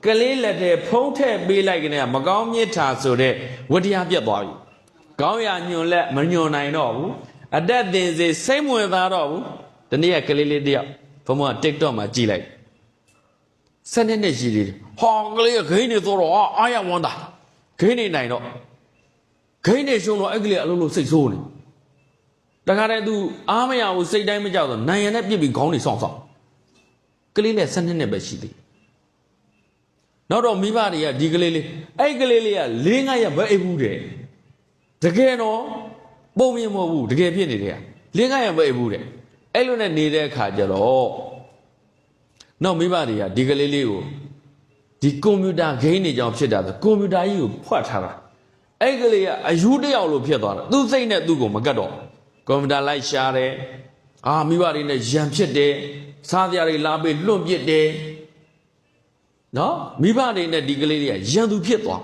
ကလေးလက်ထဲဖုံးထည့်ပေးလိုက်ကနေမကောင်းမြစ်ထားဆိုတဲ့ဝတရားပြတ်သွားပြီကောင်းရညွန်လက်မညွန်နိုင်တော့ဘူးအတက်တင်စေစိတ်မဝင်သားတော့ဘူးဒီနေ့ကလေးလေးတယောက်ဘုံမ TikTok မှာကြည့်လိုက်7နှစ်ရှိသေးတယ်ဟောကလေးကဂိမ်းနေတော့အားရဝမ်းတာဂိမ်းနေနိုင်တော့ဂိမ်းနေရှုံတော့အဲ့ကလေးအလုံးလုံးစိတ်ဆိုးနေတခါတည်း तू အားမရဘူးစိတ်တိုင်းမကြောက်တော့နိုင်ရနဲ့ပြစ်ပြီးခေါင်းနေဆောင်ကလေးလည်း7နှစ်ပဲရှိသေးနောက်တော့မိဘတွေကဒီကလေးလေးအဲ့ကလေးလေးက4-5ရက်ပဲအိပ်ဘူးတဲ့တကယ်တော့ပုံမြင်မဟုတ်ဘူးတကယ်ဖြစ်နေတယ်4-5ရက်ပဲအိပ်ဘူးတဲ့အဲ့လိုနဲ့နေတဲ့အခါကျတော့နောက်မိဘတွေကဒီကလေးလေးကိုဒီကွန်ပျူတာဂိမ်းတွေကြောင့်ဖြစ်တာဆိုကွန်ပျူတာကြီးကိုဖွက်ထားတာအဲ့ကလေးကအယူတယောက်လိုဖြစ်သွားတာသူ့စိတ်နဲ့သူ့ကိုမကတ်တော့ကွန်ပျူတာလိုက်ရှာတယ်မိဘတွေနဲ့ရန်ဖြစ်တယ်စားစရာတွေလာပြီးလွန့်ပစ်တယ်နော်မိဘတွေနဲ့ဒီကလေးတွေကရန်သူဖြစ်သွား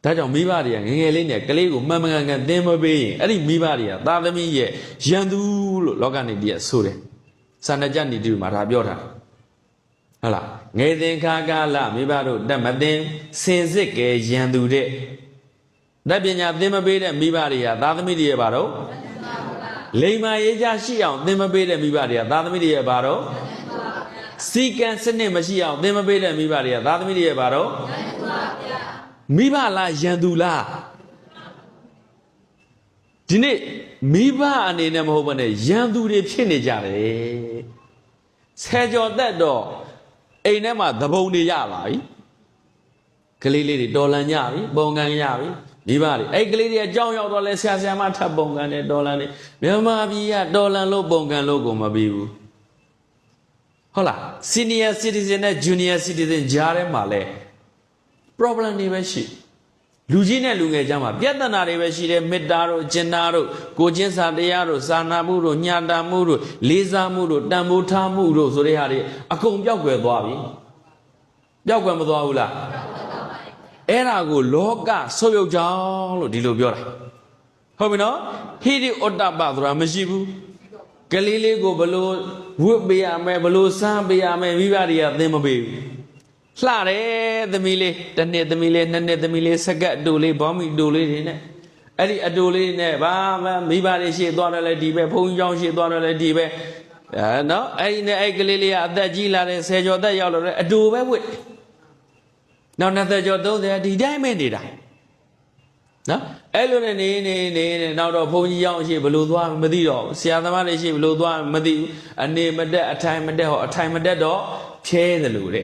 ဒါကြောင့်မိဘတွေကငငယ်လေးနဲ့ကလေးကိုမှန်မှန်ကန်ကန်သင်မပေးရင်အဲ့ဒီမိဘတွေကသားသမီးရဲ့ရန်သူလို့လောကနေတည်းဆိုတယ်စာဏကြနေတူမှာဒါပြောတာဟုတ်လားငယ်သင်္ခါကာလမိဘတို့တတ်မသိစင်စစ်ကဲရန်သူတဲ့တတ်ပညာသင်မပေးတဲ့မိဘတွေကသားသမီးတွေရဲ့ဘာတော့လိမ္မာရေးကြရှိအောင်သင်မပေးတဲ့မိဘတွေကသားသမီးတွေရဲ့ဘာတော့စီကံစနစ်မရှိအောင်သင်မပေးတဲ့မိဘတွေကသားသမီးတွေရဲ့ဘာတော့မိဘလားရန်သူလားဒီနေ့မိဘအနေနဲ့မဟုတ်ဘဲနဲ့ရန်သူတွေဖြစ်နေကြတယ်ဆယ်ကျော်သက်တော့အိမ်ထဲမှာသဘုံတွေရပါပြီကလေးလေးတွေတော်လန်ကြပြီပုံကန်ရပြီမိဘတွေအဲ့ကလေးတွေအကြောင်းရောက်တော့လဲဆရာဆရာမထပ်ပုံကန်တယ်တော်လန်တယ်မြန်မာပြည်ကတော်လန်လို့ပုံကန်လို့ကိုမပြီးဘူးဟုတ်လား senior citizen နဲ့ junior citizen ကြားထဲမှာလဲ problem တွေပဲရှိလူကြီးနဲ့လူငယ်ကြားမှာပြဿနာတွေပဲရှိတယ်မေတ္တာတို့ကျင်နာတို့ကိုချင်းစာတရားတို့စာနာမှုတို့ညှာတာမှုတို့လေးစားမှုတို့တန်ဖိုးထားမှုတို့ဆိုတဲ့ဟာတွေအကုန်ပျောက်ကွယ်သွားပြီပျောက်ကွယ်မသွားဘူးလားအဲ့ဒါကိုလောကဆုပ်ယုပ်ကြောင်းလို့ဒီလိုပြောတာဟုတ်ပြီနော်ဟိရိဩတ္တပဆိုတာမရှိဘူးကလေးလေးကိုဘလို့ဝတ်ပေးရမယ်ဘလို့စားပေးရမယ်မိဘတွေကသင်မပေးဘူးလှတယ်သမီးလေးတစ်နှစ်သမီးလေးနှစ်နှစ်သမီးလေးစကတ်အတူလေးဘောင်းမီအတူလေးတွေနဲ့အဲ့ဒီအတူလေးနဲ့ဘာမှမိဘတွေရှေ့သွားတယ်လဲဒီပဲဘုန်းကြီးကျောင်းရှေ့သွားတယ်လဲဒီပဲနော်အဲ့ဒီနဲ့အဲ့ကလေးလေးကအသက်ကြီးလာတဲ့10ကျော်သက်ရောက်လာတဲ့အတူပဲဝတ်နောက်20ကျော်30ဒီတိုင်းပဲနေတာနော်အဲ့လိုနဲ့နေနောက်တော့ဘုန်းကြီးကျောင်းရှေ့ဘလို့သွားမသိတော့ဆရာသမားတွေရှေ့ဘလို့သွားမသိဘူးအနေမတက်အထိုင်မတက်ဟောအထိုင်မတက်တော့ဖြဲတယ်လို့တဲ့